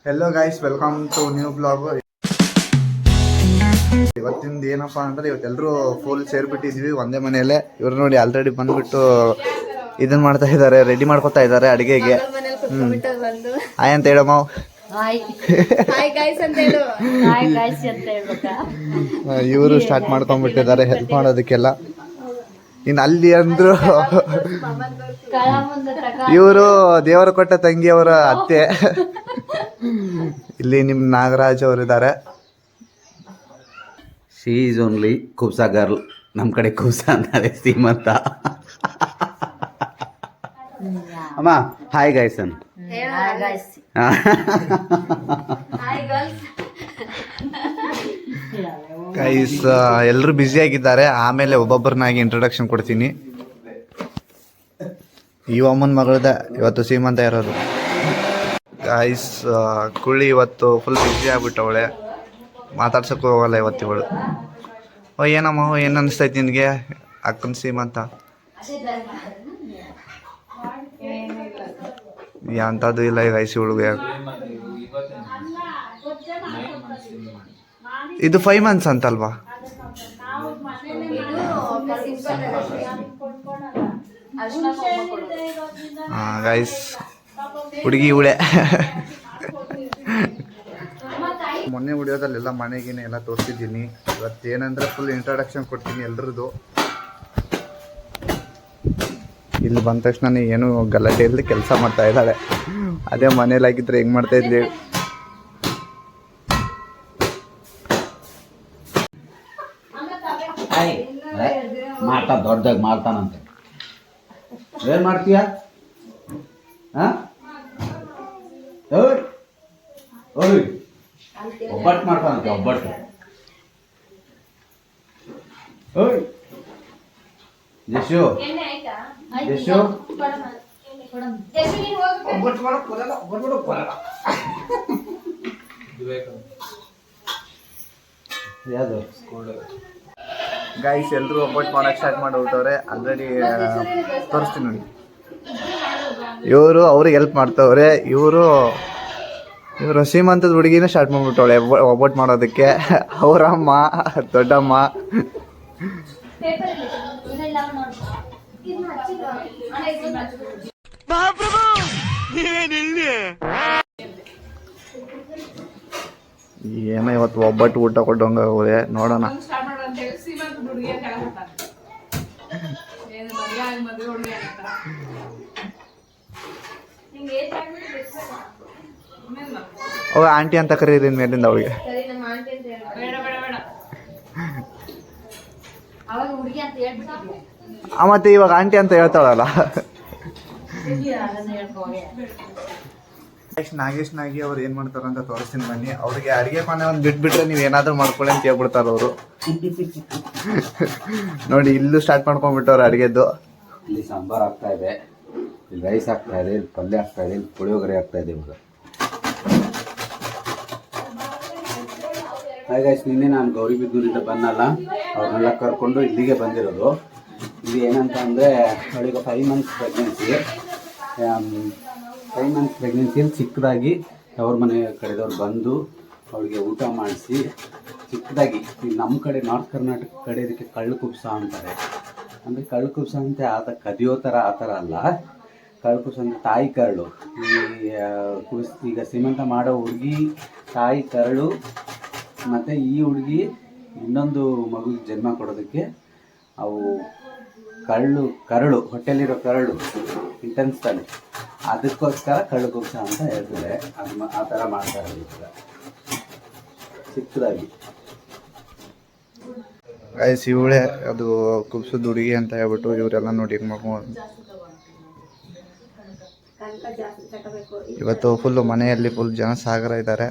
Hello guys, welcome to new blog. ಇವತ್ತಿಂದ ಏನಪ್ಪಾ ಅಂದ್ರೆ ಇವತ್ತೆಲ್ಲರೂ ಫುಲ್ ಸೇರ್ಬಿಟ್ಟಿದ್ವಿ ಒಂದೇ ಮನೆಯಲ್ಲೇ. ಇವ್ರು ನೋಡಿ ಆಲ್ರೆಡಿ ಬಂದ್ಬಿಟ್ಟು ಇದನ್ನ ಮಾಡ್ತಾ ಇದ್ದಾರೆ, ರೆಡಿ ಮಾಡ್ಕೊತಾ ಇದ್ದಾರೆ ಅಡಿಗೆಗೆ. ಹಾಯ್ ಅಂತ ಹೇಳಮ್ಮ. ಇವರು ಸ್ಟಾರ್ಟ್ ಮಾಡ್ಕೊಂಡ್ಬಿಟ್ಟಿದ್ದಾರೆ ಹೆಲ್ಪ್ ಮಾಡೋದಕ್ಕೆಲ್ಲ. ಇನ್ನು ಅಲ್ಲಿ ಅಂದ್ರು ಇವರು ದೇವರ ಕೊಟ್ಟ ತಂಗಿಯವರ ಅತ್ತೆ. ಇಲ್ಲಿ ನಿಮ್ ನಾಗರಾಜ್ ಅವರಿದ್ದಾರೆ. ಶಿ ಈಸ್ ಓನ್ಲಿ ಕುಬ್ಸಾ ಗರ್ಲ್. ನಮ್ಮ ಕಡೆ ಕುಬ್ಸಾ ಅಂತಾರೆ ಸೀಮಂತ. ಅಮ್ಮ ಹಾಯ್ ಗೈಸ್ ಅನ್. ಗೈಸ್ ಎಲ್ಲರೂ ಬ್ಯುಸಿ ಆಗಿದ್ದಾರೆ. ಆಮೇಲೆ ಒಬ್ಬೊಬ್ಬರನ್ನಾಗಿ ಇಂಟ್ರೊಡಕ್ಷನ್ ಕೊಡ್ತೀನಿ. ಈ ಅಮ್ಮನ ಮಗಳದ ಇವತ್ತು ಸೀಮಂತ ಇರೋದು. ಗೈಸ್ ಕುಳ್ಳಿ ಇವತ್ತು ಫುಲ್ ಬ್ಯುಸಿ ಆಗ್ಬಿಟ್ಟವಳೆ, ಮಾತಾಡ್ಸೋಕೆ ಹೋಗಲ್ಲ ಇವತ್ತಿವಳು. ಏನಮ್ಮ ಏನು ಅನಿಸ್ತೈತಿ ನಿನಗೆ ಅಕ್ಕನ ಸೀಮಂತ? ಅಂಥದ್ದು ಇಲ್ಲ ಗೈಸ್ ಇವಳಿಗೆ. ಇದು 5 months ಅಂತಲ್ವಾ? ಗೈಸ್ ಹುಡುಗಿ ಇವಳೆ. ಮೊನ್ನೆ ವಿಡಿಯೋದಲ್ಲೆಲ್ಲ ಮನೆಗಿನೇ ಎಲ್ಲ ತೋರಿಸಿದ್ದೀನಿ. ಇವತ್ತೇನಂದ್ರೆ ಫುಲ್ ಇಂಟ್ರಡಕ್ಷನ್ ಕೊಡ್ತೀನಿ ಎಲ್ರದ್ದು. ಇಲ್ಲಿ ಬಂದ ತಕ್ಷಣ ಏನು ಗಲಾಟೆಯಲ್ಲಿ ಕೆಲಸ ಮಾಡ್ತಾ ಇದ್ದಾಳೆ. ಅದೇ ಮನೇಲಾಗಿದ್ರೆ ಹೆಂಗೆ ಮಾಡ್ತಾ ಇದ್ಲಿ? ಮಾಡ್ತಾ ದೊಡ್ಡದಾಗಿ ಮಾಡ್ತಾನಂತೆ. ಏನು ಮಾಡ್ತೀಯ? ಒಬ್ಬಟ್ಟು ಮಾಡ್ತಾನಂತೆ, ಒಬ್ಬಟ್ಟು. ಜಶು ಜಶು ಯಾವುದು ಗೈಸ್ ಎಲ್ಲರೂ ಒಬ್ಬಟ್ಟು ಮಾಡೋಕ್ಕೆ ಸ್ಟಾರ್ಟ್ ಮಾಡಿಬಿಟ್ಟವ್ರೆ ಆಲ್ರೆಡಿ. ತೋರಿಸ್ತೀನಿ ನೋಡಿ. ಇವರು ಅವ್ರಿಗೆ ಹೆಲ್ಪ್ ಮಾಡ್ತವ್ರೆ. ಇವರು ಸೀಮಂತದ ಹುಡುಗಿನ ಸ್ಟಾರ್ಟ್ ಮಾಡಿಬಿಟ್ಟವಳೆ ಒಬ್ಬಟ್ಟು ಮಾಡೋದಕ್ಕೆ. ಅವರಮ್ಮ ದೊಡ್ಡಮ್ಮ. ಏನೋ ಇವತ್ತು ಒಬ್ಬಟ್ಟು ಊಟ ಕೊಟ್ಟಂಗ ಹೋದೆ. ನೋಡೋಣ. ಅವ ಆಂಟಿ ಅಂತ ಕರೀರಿ ಮೇಲಿಂದ ಅವಳಿಗೆ. ಮತ್ತೆ ಇವಾಗ ಆಂಟಿ ಅಂತ ಹೇಳ್ತಾಳಲ್ಲ. ನಾಗೇಶ್ ನಾಗಿ ಅವ್ರು ಏನ್ ಮಾಡ್ತಾರ ಅಂತ ತೋರಿಸ್ತೀನಿ ಬನ್ನಿ. ಅವ್ರಿಗೆ ಅಡಿಗೆ ಪಾನೆ ಒಂದು ಬಿಟ್ಬಿಟ್ರೆ ನೀವ್ ಏನಾದ್ರು ಮಾಡ್ಕೊಳ್ಳಿ ಅಂತ ಹೇಳ್ಬಿಡ್ತಾರ ಅವರು. ನೋಡಿ ಇಲ್ಲೂ ಸ್ಟಾರ್ಟ್ ಮಾಡ್ಕೊಂಡ್ಬಿಟ್ಟವ್ರು ಅಡಿಗೆದ್ದು. ಇಲ್ಲಿ ಸಾಂಬಾರ್ ಆಗ್ತಾ ಇದೆ, ಇಲ್ಲಿ ರೈಸ್ ಆಗ್ತಾ ಇದೆ, ಇಲ್ಲಿ ಪಲ್ಯ ಆಗ್ತಾ ಇದೆ, ಇಲ್ಲಿ ಪುಳಿಯೋಗರೆ ಆಗ್ತಾ ಇದೆ. ಇವಾಗ ಹಾಗೆ ನಿನ್ನೆ ನಾನು ಗೌರಿಬಿದೂರಿಂದ ಬಂದಲ್ಲ, ಅವ್ರನ್ನೆಲ್ಲ ಕರ್ಕೊಂಡು ಇಲ್ಲಿಗೆ ಬಂದಿರೋದು. ಇದು ಏನಂತ ಅಂದರೆ ಅವಳಿಗೆ 5 months ಪ್ರೆಗ್ನೆನ್ಸಿ. 5 months ಪ್ರೆಗ್ನೆನ್ಸಿಯಲ್ಲಿ ಚಿಕ್ಕದಾಗಿ ಅವ್ರ ಮನೆ ಕಡೆದವ್ರು ಬಂದು ಅವಳಿಗೆ ಊಟ ಮಾಡಿಸಿ ಚಿಕ್ಕದಾಗಿ, ನಮ್ಮ ಕಡೆ ನಾರ್ತ್ ಕರ್ನಾಟಕ ಕಡೆ ಇದಕ್ಕೆ ಕಳ್ಳು ಕುಬ್ಸ ಅಂತಾರೆ. ಅಂದರೆ ಕಳ್ಳು ಕುಬ್ಸ ಅಂತ ಕದಿಯೋ ಥರ ಆ ಥರ ಅಲ್ಲ. ಕಳ್ಳು ಕುಬ್ಸ ಅಂದರೆ ತಾಯಿ ಕರಳು. ಈಗ ಸೀಮಂತ ಮಾಡೋ ಹುಡುಗಿ ತಾಯಿ ಕರಳು, ಮತ್ತು ಈ ಹುಡುಗಿ ಇನ್ನೊಂದು ಮಗುಗೆ ಜನ್ಮ ಕೊಡೋದಕ್ಕೆ ಅವು ಕರಳು ಹೊಟ್ಟೆಲಿರೋ ಕರಳು ಇಂಟೆನ್ಸ್ತಾನೆ, ಅದಕ್ಕೋಸ್ಕರ ಕಳ್ಳು ಕುಬ್ಸ ಅಂತ ಹೇಳ್ತಾರೆ. ಅದು ಆ ಥರ ಮಾಡ್ತಾರೆ ಚಿಕ್ಕದಾಗಿ. ಗೈಸ್ ಇವಳೆ ಅದು ಕುಬ್ಸದ ಹುಡುಗಿ ಅಂತ ಹೇಳ್ಬಿಟ್ಟು ಇವರೆಲ್ಲ ನೋಡಿ ಇವತ್ತು ಫುಲ್ಲು ಮನೆಯಲ್ಲಿ ಫುಲ್ ಜನ ಸಾಗರ ಇದ್ದಾರೆ.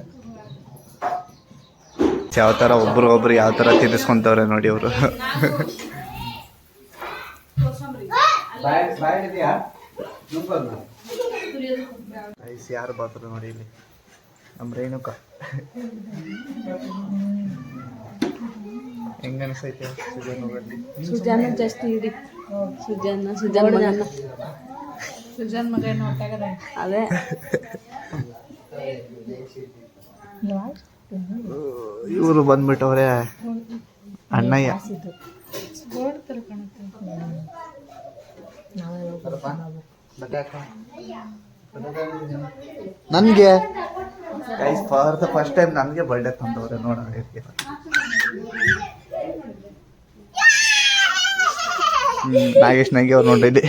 ಯಾವ ಥರ ಒಬ್ರಿಗೊಬ್ರು ಯಾವ ಥರ ತಿನ್ನಿಸ್ಕೊಂತವ್ರೆ ನೋಡಿ ಅವರು. ಯಾರು ಬರ್ತಾರೆ ನೋಡಿ ಇಲ್ಲಿ ನಮ್ಮ ರೇಣುಕ. ಹೆಂಗ ಅನಿಸ್ತೈತೆ ಸುಜಾನ ಜಾಸ್ತಿ ಇಡಿ. ಸುಜಾನ್ ಮಗ ಅದೇ ಇವರು ಬಂದ್ಬಿಟ್ಟವ್ರೆ ಅಣ್ಣಯ್ಯ. ನನಗೆ guys for the first time ನನಗೆ ಬರ್ಡೇ ತಂದವ್ರೆ ನೋಡ. ನಾಗೇಶ್ ನಂಗೆ ಅವ್ರು ನೋಡಿದ್ದೆ.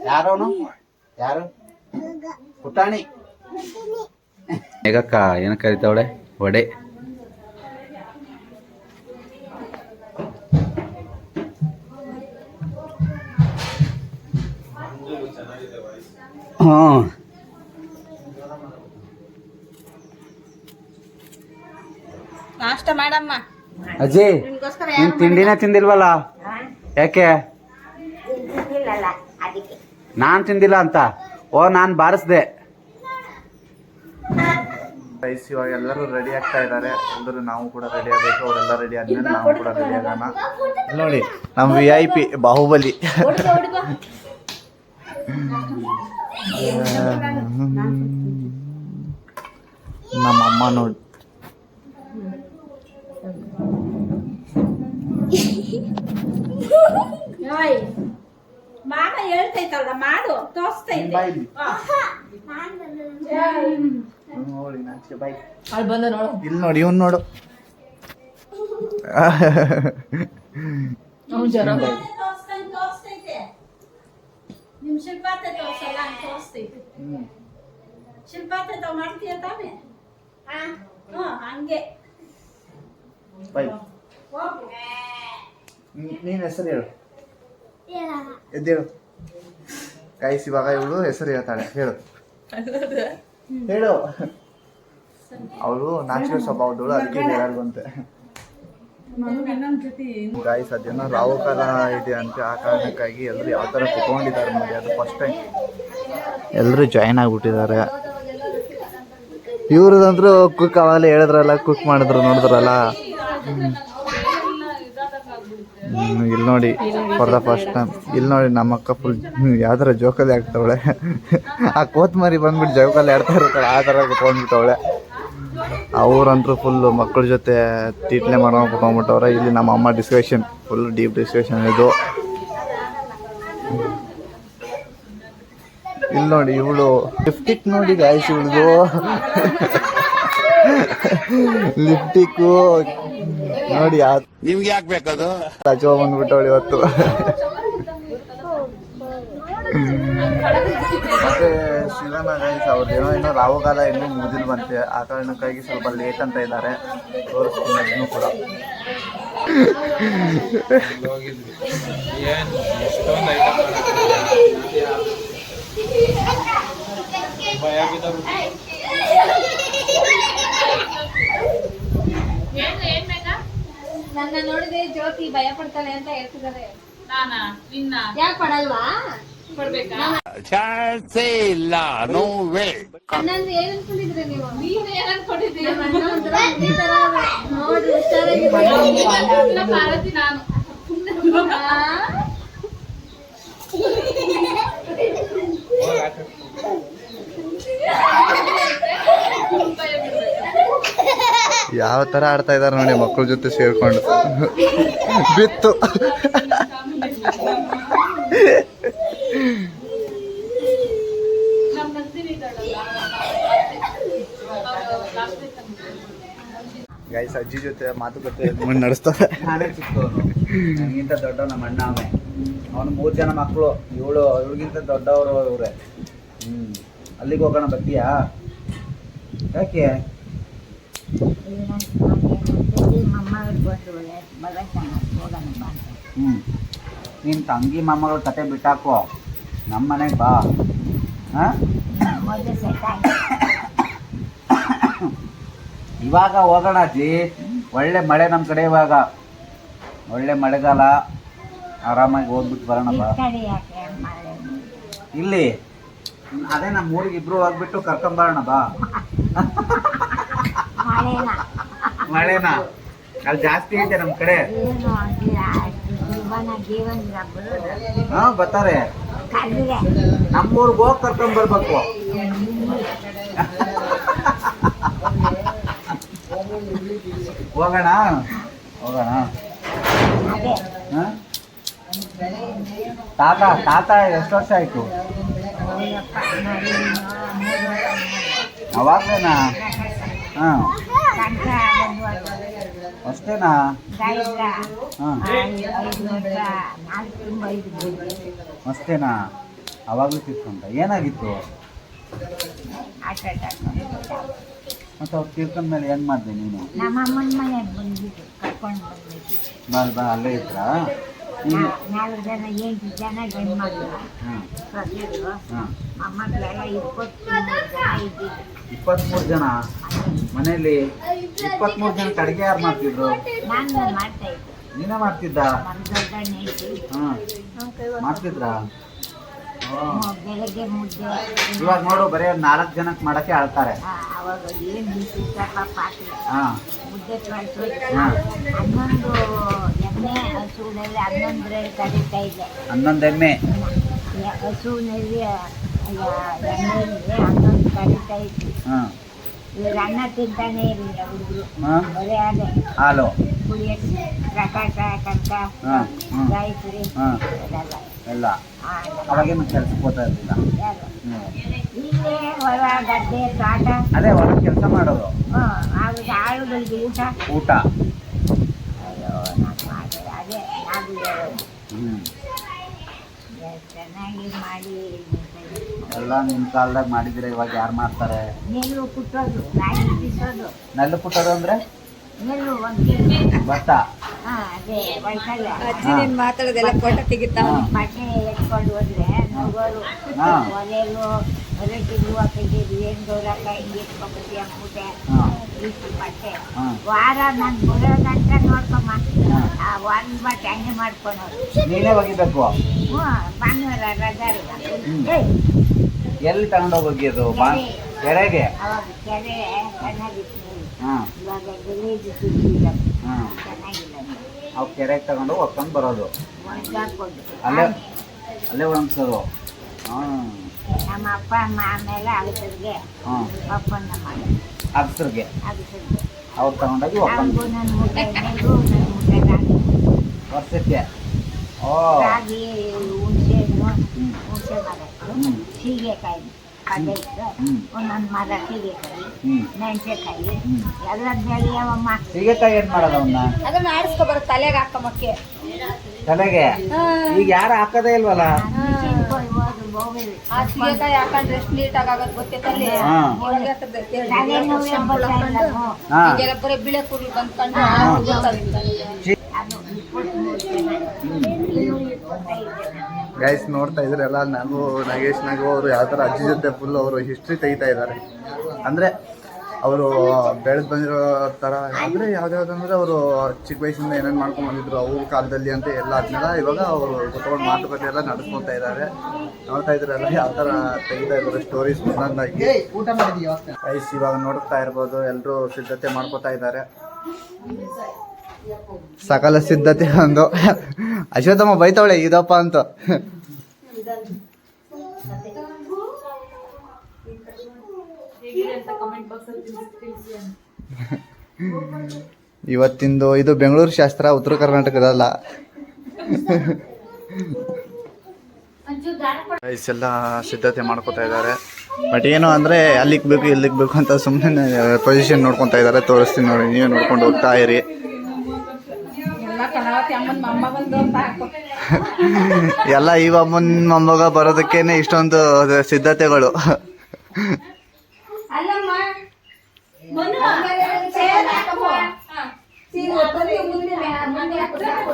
ಯಾರೋನು ಯಾರು ಪುಟಾಣಿ ಹೇಗಕ್ಕ ಏನ ಕರಿತಾವಳೆ ವಡೆ. ಹ್ಮ್ ನಾಷ್ಟ ಮಾಡಮ್ಮ. ಅಜ್ಜಿ ನೀನ್ ತಿಂಡಿನೇ ತಿಂದಿಲ್ವಲ್ಲ, ಯಾಕೆ? ನಾನ್ ತಿಂದಿಲ್ಲ ಅಂತ. ಓ ನಾನ್ ಬಾರಿಸ್ದೆ. ಗೈಸ್ ಇವಾಗ ಎಲ್ಲರೂ ರೆಡಿ ಆಗ್ತಾ ಇದ್ದಾರೆ. ಎಲ್ಲರೂ ನಾವು ಕೂಡ ರೆಡಿ ಆಗಬೇಕು. ಅವರೆಲ್ಲ ರೆಡಿ ಆದ್ಮೇಲೆ ನಾವು ಕೂಡ ರೆಡಿ ಆಗೋಣ. ನೋಡಿ ನಮ್ಮ VIP ಬಾಹುಬಲಿ. ನಮ್ಮಮ್ಮ ನೋಡಿ ಮಾಡ ಹೇಳ್ತೈತಲ್ಲ, ಮಾಡು ತೋರಿಸ್ತೈತೆ. ಅಲ್ಲಿ ಬಂದ ನೋಡು. ಇಲ್ಲಿ ನೋಡಿ ಇವನ್ ನೋಡು. ನಿಮ್ ಶಿಲ್ಪಾತೆ ತೋರ್ಸಲ್ಲ, ತೋರಿಸ್ತೈತೆ. ಶಿಲ್ಪಾತೆ ತಾವ್ ಮಾಡ್ತೀಯ ತಾನೆ? ಹಂಗೆ ನೀನ್ ಹೆಸರು ಹೇಳು. ಎದ್ದೇಳು ಗೈಸ್. ಇವಾಗ ಇವಳು ಹೆಸರು ಹೇಳ್ತಾಳೆ. ಹೇಳು ಹೇಳು. ಅವಳು ನಾಚಿಕೆ ಸ್ವಭಾವದವಳು, ಅದಕ್ಕೆ ಹೇಳಲ್ವಂತೆ. ಗೈಸ್ ಅದೇನೋ ರಾವು ಕಾಲ ಇದೆ ಅಂತ, ಆ ಕಾರಣಕ್ಕಾಗಿ ಎಲ್ಲರೂ ಯಾವ ಥರ ಕುತ್ಕೊಂಡಿದ್ದಾರೆ ನೋಡಿ. ಅದು ಫಸ್ಟ್ ಟೈಮ್ ಎಲ್ಲರೂ ಜಾಯ್ನ್ ಆಗ್ಬಿಟ್ಟಿದ್ದಾರೆ. ಇವ್ರದಂದ್ರು ಕುಕ್ ಅವಾಗಲೇ ಹೇಳಿದ್ರಲ್ಲ, ಕುಕ್ ಮಾಡಿದ್ರು ನೋಡಿದ್ರಲ್ಲ. ಇಲ್ಲಿ ನೋಡಿ ಫಾರ್ ದ ಫಸ್ಟ್ ಟೈಮ್. ಇಲ್ಲಿ ನೋಡಿ ನಮ್ಮ ಅಕ್ಕ ಫುಲ್ ಯಾವ್ದಾರ ಜೋಕಲ್ಲಿ ಆಗ್ತಾವಳೆ. ಆ ಕೋತ್ಮರಿ ಬಂದ್ಬಿಟ್ಟು ಜೋಕಲ್ಲಿ ಆಡ್ತಾ ಇರ್ತಾಳೆ, ಆ ಥರ ಕುತ್ಕೊಂಡ್ಬಿಟ್ಟವಳೆ. ಅವ್ರಂತೂ ಫುಲ್ಲು ಮಕ್ಕಳ ಜೊತೆ ತೀಟ್ಲೆ ಮಾಡ್ಕೊಂಡು ಕುತ್ಕೊಂಡ್ಬಿಟ್ಟವ್ರೆ. ಇಲ್ಲಿ ನಮ್ಮ ಅಮ್ಮ ಡಿಸ್ಕಷನ್, ಫುಲ್ ಡೀಪ್ ಡಿಸ್ಕಷನ್ ಇದು. ಇಲ್ಲಿ ನೋಡಿ ಇವಳು ಲಿಫ್ಟಿಕ್ ನೋಡಿ ಗಾಯ್ಸ್, ಇವಳು ಲಿಫ್ಟಿಕ್ಕು ನೋಡಿ. ನಿಮ್ಗೆ ಯಾಕೆ ಬೇಕದು? ಹಚ್ಚೋ ಬಂದ್ಬಿಟ್ಟವಳು ಇವತ್ತು. ಮತ್ತೆ ಶಿವನ ಗೈಸ್ ಅವ್ರದ್ದೇನೋ ಏನೋ ರಾಹುಗಾಲ ಇನ್ನೂ ಮುಗಿದಿಲ್ಲ ಬಂತೆ, ಆ ಕಾರಣಕ್ಕಾಗಿ ಸ್ವಲ್ಪ ಲೇಟ್ ಅಂತ ಇದ್ದಾರೆ. ತೋರಿಸ್ತೀನಿ ಅದನ್ನು ಕೂಡ. ನನ್ನ ನೋಡಿದ್ರೆ ಜ್ಯೋತಿ ಭಯ ಪಡ್ತಾಳೆ ಅಂತ ಹೇಳ್ತಿದ್ದಾರೆ. ಯಾಕೆ ಪಡಲ್ವಾ? ಚಾನ್ಸೇ ಇಲ್ಲ, ನೋ ವೇ. ಅಣ್ಣಂದ್ರೆ ಏನ್ ಅನ್ಕೊಂಡಿದ್ರಿ ನೀವು? ನೀವ್ ಏನ್ ಅನ್ಕೊಂಡಿದ್ರಿ? ನಮ್ಮ ಅಣ್ಣ ಒಂಥರ ಈ ತರ ನೋಡಿ ಹುಷಾರಾಗಿ ಭಾರತಿ ನಾನು. ಯಾವ ಥರ ಆಡ್ತಾ ಇದ್ದಾರೆ ನೋಡಿ ಮಕ್ಕಳ ಜೊತೆ ಸೇರ್ಕೊಂಡು. ಬಿತ್ತು. ಗೈಸ್ ಅಜ್ಜಿ ಜೊತೆ ಮಾತುಕತೆ ನಡೆಸ್ತಾರೆ. ನಾನೇ ಚಿಕ್ಕವನು, ನನಗಿಂತ ದೊಡ್ಡ ನಮ್ಮ ಅಣ್ಣ. ಅವನು 3 ಜನ ಮಕ್ಕಳು. ಇವಳಿಗಿಂತ ದೊಡ್ಡವರು ಇವ್ರೆ. ಅಲ್ಲಿಗೆ ಹೋಗೋಣ, ಬರ್ತೀಯಾ? ಯಾಕೆ? ನಿನ್ನ ತಂಗಿ ಮೊಮ್ಮಗಳ ಕತೆ ಬಿಟ್ಟಾಕೋ, ನಮ್ಮ ಮನೆಗೆ ಬಾ. ಇವಾಗ ಹೋಗೋಣ ಅಜ್ಜಿ. ಒಳ್ಳೆ ಮಳೆ ನಮ್ಮ ಕಡೆ, ಇವಾಗ ಒಳ್ಳೆ ಮಳೆಗಾಲ. ಆರಾಮಾಗಿ ಹೋಗ್ಬಿಟ್ಟು ಬರೋಣ ಬಾ. ಇಲ್ಲಿ ಅದೇ ನಮ್ಮ ಊರಿಗೆ ಇಬ್ರು ಹೋಗ್ಬಿಟ್ಟು ಕರ್ಕೊಂಬರೋಣ ಬಾ. ಮಳೆನಾ? ಅಲ್ಲಿ ಜಾಸ್ತಿ ಐತೆ ನಮ್ಮ ಕಡೆ. ಹಾ ಬರ್ತಾರೆ. ನಮ್ಮೂರ್ಗೆ ಹೋಗಿ ಕರ್ಕೊಂಡ್ಬರ್ಬೇಕು. ಹೋಗೋಣ ಹೋಗೋಣ. ಹ? ತಾತ ಎಷ್ಟು ವರ್ಷ ಆಯ್ತು? ಅವಾಗ್ಲೇನಾ? ಹಾಂ ಅಷ್ಟೇನಾ? ಹಾಂ ಅಷ್ಟೇನಾ? ಅವಾಗಲೂ ತೀರ್ಕೊಂಡ. ಏನಾಗಿತ್ತು ಮತ್ತೆ ಅವ್ರು ತೀರ್ಕೊಂಡ್ಮೇಲೆ ಏನು ಮಾಡಿದೆ ನೀನು? ನಮ್ಮಮ್ಮನ ಮನೆಗೆ ಬಂದಿದ್ದು ಕರ್ಕೊಂಡು ಬಂದಿದ್ದು. ಬಾ ಅಲ್ಲೇ ಇದ್ರಾ? 4 ಜನ 8 ಜನ ಹೆಣ್ಮಕ್ಳು ಹಾಂ ಸತ್ತಿದ್ರು. ಹಾಂ ಮೊಮ್ಮಕ್ಕಳೆಲ್ಲ 23 ಜನ ಇದ್ದಿದ್ದು. 23 ಜನ ಮನೇಲಿ? 23 ಜನಕ್ಕೆ ಅಡುಗೆ ಯಾರು ಮಾಡ್ತಿದ್ರು? ನಾನು ಮಾಡ್ತಾ ಇದ್ದೆ. ನೀನೇ ಮಾಡ್ತಿದ್ದ? ನಮ್ಮ ದೊಡ್ಡಣ್ಣ ಐತಿ. ಹಾಂ ಮಾಡ್ತಿದ್ರಾ? ಬೆಳಗ್ಗೆ ಮುದ್ದೆ. ಇವಾಗ ನೋಡು ಬರೀ 4 ಜನಕ್ಕೆ ಮಾಡಕ್ಕೆ ಆಳ್ತಾರೆ. ಅವಾಗ ಏನು ಬಿಸಿಪ್ಪ ಪಾತ್ರೆ ಹಾಂ ಮುದ್ದೆ ಕಳಿಸು. ಹಾಂ 11 ಎಮ್ಮೆ ಹಸುವಿನಲ್ಲಿ 11 ಕರೀತಾ ಇದ್ದೆ. 11 ಎಮ್ಮೆ ಹಸುವಿನಲ್ಲಿ ಎಣ್ಣೆಯಲ್ಲಿ 11 ಕರೀತಾ ಇದ್ವಿ. ಹಾಂ ಇವಾಗ ಅನ್ನ ತಿಂತಾನೆ ಇರಲಿಲ್ಲ ಹುಡುಗರು. ಹಾಂ ಬರೀ ಅದೇ ಹಾಲು ಕುಡಿಯೋದು ಪ್ರಕಾಶ ಕನಕ ಹಾಂ ಹಾಂ ಗಾಯತ್ರಿ ಹಾಂ ಅದೆಲ್ಲ. ಎಲ್ಲ ಅವಾಗೇನು ಕೆಲ್ಸಕ್ಕೆ ಹೋಗ್ತಾ ಇರಲಿಲ್ಲ. ಇಲ್ಲೇ ಹೊರ ಗದ್ದೆ ತೋಟ. ಅದೇ ಹೊರಗೆ ಕೆಲಸ ಮಾಡೋದು. ಆವಾಗ ಆಳುಗಳಿಗೆ ಊಟ. ಅಯ್ಯೋ ನಾನು ಮಾಡಿದೆ ಅದೇ ನಾವು ಚೆನ್ನಾಗಿ ಮಾಡಿ ಎಲ್ಲ ನಿಮ್ಮ ಕಾಲದಾಗ ಮಾಡಿದ್ರೆ ಇವಾಗ ಯಾರು ಮಾಡ್ತಾರೆ? ನೆಲ್ಲು ಕುಟ್ಟೋದು, ರಾಗಿ ಬಿಸೋದು. ನೆಲ್ಲು ಪುಟ್ಟೋದು ಅಂದರೆ ನೆಲ್ಲು 1 ಕೆಜಿ ಭತ್ತ. ಅದೇ ವೈಕಲ್ಯ. ಮಾತಾಡೋದೆಲ್ಲ ಫೋಟೋ ತೆಗಿತಾ ಬಟ್ಟೆ ಎತ್ಕೊಂಡು ಹೋದ್ರೆ ನೋಗೋರು ಒಲೆಲು ಹೊರಟಿರು ತೆಗೀರು ಏನು ಗೌರಕ್ಕ ಹಿಂಗೆ ಇಟ್ಕೊಬಿಟ್ಟು ಅಂದ್ಬಿಟ್ಟೆ ಇಷ್ಟು ಬಟ್ಟೆ ವಾರ ನಾನು ಬರೋ ಗಂಟ ನೋಡ್ಕೊಮ್ಮ. ಆ ಒಂದು ಬಟ್ಟೆ ಹಂಗೆ ಮಾಡ್ಕೊಳೋರು. ನೀನೇ ಒಗಿಬೇಕು. ಹ್ಞೂ ಭಾನುವಾರ ರಜಾ ಇಲ್ಲ. ಎಲ್ಲಿ ತಗೊಂಡೋಗಿ ಕೆರೆಗೆ? ಅವಾಗ ಕೆರೆ ಚೆನ್ನಾಗಿತ್ತು. ಹಾಂ ಇವಾಗ ಗಲೀಜು ಸುದ್ದಿಲ್ಲ, ಹಾಂ ಚೆನ್ನಾಗಿಲ್ಲ. ಅವು ಕೆರೆಗೆ ತಗೊಂಡು ಒಪ್ಕೊಂಡು ಬರೋದು. ಒಣಗಾಕೊಂಡು ಅಲ್ಲೇ ಒಣಗ್ಸೋದು. ಹಾಂ ನಮ್ಮ ಅಪ್ಪ ಅಮ್ಮ ಆಮೇಲೆ ಅಗಸರಿಗೆ ಹಾಂ ಒಪ್ಪಂದ ಮಾಡಿ ಅಗಸರಿಗೆ ಅಗಸರಿಗೆ ಅವ್ರು ತಗೊಂಡೋಗಿ ಒಪ್ಕೊಂಡು ಅವ್ರಿಗೂ ನನ್ನ ಮುಟ್ಟೆ ನೆಲ್ಲು ನನ್ನ ಮುಟ್ಟೆ ರಾಗಿ. ವರ್ಷಕ್ಕೆ. ಓ ರಾಗಿ ಹುಣಸೆ ಮರ ಸೀಗೆಕಾಯಿ ಪಲ್ಯ ಇತ್ತು. ಒಂದೊಂದು ಮರ ಸೀಗೆಕಾಯಿ ಮೆಣಸೆಕಾಯಿ ಎಲ್ಲ ಬೆಳೆಯವಮ್ಮ. ಸೀಗೆಕಾಯಿ ಏನು ಮಾಡೋದು? ಅವನ್ನ ಅದನ್ನ ಆಡಿಸ್ಕೊಬಾರ ತಲೆಗೆ ಹಾಕಮಕ್ಕೆ ತಲೆಗೆ. ಈಗ ಯಾರು ಹಾಕೋದೇ ಇಲ್ವಲ್ಲ. ಆ ಸೀಗೆಕಾಯಿ ಹಾಕೊಂಡ್ರೆ ಎಷ್ಟು ನೀಟಾಗಿ ಆಗೋದು ಗೊತ್ತೈತಲ್ಲಿ. ಈಗೆಲ್ಲ ಬರೀ ಬಿಳೆ ಕೂರ್ಲು ಬಂದ್ಕೊಂಡು ಗೈಸ್ ನೋಡ್ತಾ ಇದ್ರಲ್ಲ, ನಾನು ನಾಗೇಶ್ ನಾಗು ಅವರು ಯಾವ ಥರ ಅಜ್ಜಿ ಜೊತೆ ಫುಲ್ ಅವರು ಹಿಸ್ಟ್ರಿ ತೆಗಿತಾ ಇದ್ದಾರೆ. ಅಂದರೆ ಅವರು ಬೆಳೆದು ಬಂದಿರೋ ಥರ ಅಂದರೆ ಯಾವ್ದಾವ್ದಂದ್ರೆ ಅವರು ಚಿಕ್ಕ ವಯಸ್ಸಿಂದ ಏನೇನು ಮಾಡ್ಕೊಂಡು ಬಂದಿದ್ರು ಅವ್ರ ಕಾಲದಲ್ಲಿ ಅಂತ ಎಲ್ಲ ಅದನ್ನೆಲ್ಲ ಇವಾಗ ಅವರು ಕುತ್ಕೊಂಡು ಮಾತುಕತೆ ಎಲ್ಲ ನಡೆಸ್ಕೊತಾ ಇದ್ದಾರೆ. ನೋಡ್ತಾ ಇದ್ರಲ್ಲ ಯಾವ ಥರ ತೆಗಿತಾ ಇದ್ದಾರೆ ಸ್ಟೋರೀಸ್ ಒಂದೊಂದಾಗಿ. ಗೈಸ್ ಇವಾಗ ನೋಡ್ತಾ ಇರ್ಬೋದು ಎಲ್ಲರೂ ಸಿದ್ಧತೆ ಮಾಡ್ಕೋತಾ ಇದ್ದಾರೆ. ಸಕಲ ಸಿದ್ಧತೆ ಒಂದು ಅಶ್ವತ್ಥಮ್ಮ ಬೈತಾವಳೆ ಇದಪ್ಪ ಅಂತ. ಇವತ್ತಿಂದು ಇದು ಬೆಂಗಳೂರು ಶಾಸ್ತ್ರ, ಉತ್ತರ ಕರ್ನಾಟಕದಲ್ಲ. ಎಲ್ಲ ಸಿದ್ಧತೆ ಮಾಡ್ಕೋತಾ ಇದ್ದಾರೆ. ಬಟ್ ಏನು ಅಂದರೆ ಅಲ್ಲಿಗೆ ಬೇಕು ಇಲ್ಲಿಗೆ ಬೇಕು ಅಂತ ಸುಮ್ಮನೆ ಪೊಸಿಷನ್ ನೋಡ್ಕೊತಾ ಇದ್ದಾರೆ. ತೋರಿಸ್ತೀನಿ ನೋಡಿ, ನೀವೇ ನೋಡ್ಕೊಂಡು ಹೋಗ್ತಾ ಇರಿ. ಎಲ್ಲ ಈ ಅಮ್ಮನ ಮೊಮ್ಮಗ ಬರೋದಕ್ಕೇನೆ ಇಷ್ಟೊಂದು ಸಿದ್ಧತೆಗಳು.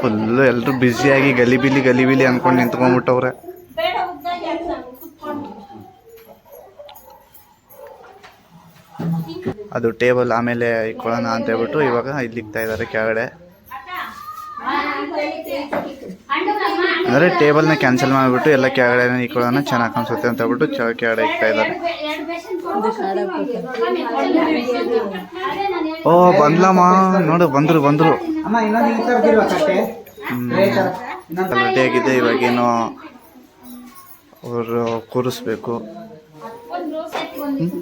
ಫುಲ್ಲು ಎಲ್ಲರೂ ಬ್ಯುಸಿಯಾಗಿ ಗಲಿಬಿಲಿ ಅನ್ಕೊಂಡು ನಿಂತ್ಕೊಂಡ್ಬಿಟ್ಟವ್ರೆ. ಅದು ಟೇಬಲ್ ಆಮೇಲೆ ಇಟ್ಕೊಳ್ಳೋಣ ಅಂತ ಹೇಳ್ಬಿಟ್ಟು ಇವಾಗ ಇಲ್ಲಿ ಇಕ್ತಾ ಇದ್ದಾರೆ ಕೆಳಗಡೆ. ಅಂದರೆ ಟೇಬಲ್ನ ಕ್ಯಾನ್ಸಲ್ ಮಾಡಿಬಿಟ್ಟು ಎಲ್ಲ ಕೆಳಗಡೆ ಇಟ್ಕೊಳ್ಳೋಣ, ಚೆನ್ನಾಗಿ ಕಾಣಿಸುತ್ತೆ ಅಂತ ಹೇಳ್ಬಿಟ್ಟು ಕೆಳಗಡೆ ಇಕ್ತಾ ಇದ್ದಾರೆ. ಓ ಬಂದ್ಲಮ್ಮ ನೋಡು, ಬಂದ್ರು ರೆಡಿ ಆಗಿದೆ. ಇವಾಗೇನು ಅವರು ಕೂರಿಸ್ಬೇಕು.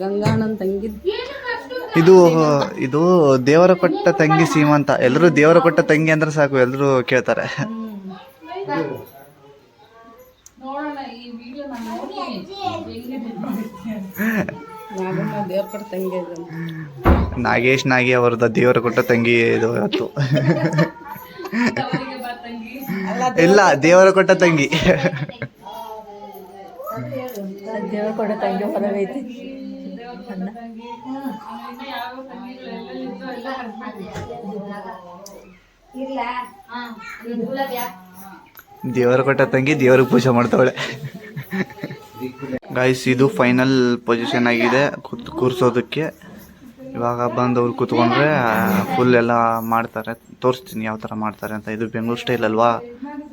ಗಂಗಾಣನ್ ತಂಗಿ ಇದು ಇದು ದೇವರ ಕೊಟ್ಟ ತಂಗಿ ಸೀಮಂತ. ಎಲ್ಲರೂ ದೇವರ ಕೊಟ್ಟ ತಂಗಿ ಅಂದ್ರೆ ಸಾಕು, ಎಲ್ಲರೂ ಕೇಳ್ತಾರೆ. ನಾಗಮ್ಮ ದೇವ್ರ ಕೊಟ್ಟ ತಂಗಿ ಅದು. ನಾಗೇಶ್ ನಾಗಿ ಅವ್ರದ್ದು ದೇವರ ಕೊಟ್ಟ ತಂಗಿ ಇದು ಇವತ್ತು. ಇಲ್ಲ, ದೇವರ ಕೊಟ್ಟ ತಂಗಿ. ದೇವ್ರ ಕೊಟ್ಟ ತಂಗಿ ಹೊರಗೈತಿ. ದೇವರ ಕೊಟ್ಟ ತಂಗಿ ದೇವ್ರಿಗೆ ಪೂಜೆ ಮಾಡ್ತಾವಳೆ. ಗಾಯ್ಸ್, ಇದು ಫೈನಲ್ ಪೊಸಿಷನ್ ಆಗಿದೆ ಕೂರ್ಸೋದಕ್ಕೆ. ಇವಾಗ ಬಂದು ಅವ್ರು ಕೂತ್ಕೊಂಡ್ರೆ ಫುಲ್ ಎಲ್ಲ ಮಾಡ್ತಾರೆ. ತೋರಿಸ್ತೀನಿ ಯಾವ ಥರ ಮಾಡ್ತಾರೆ ಅಂತ. ಇದು ಬೆಂಗಳೂರು ಸ್ಟೈಲ್ ಅಲ್ವಾ,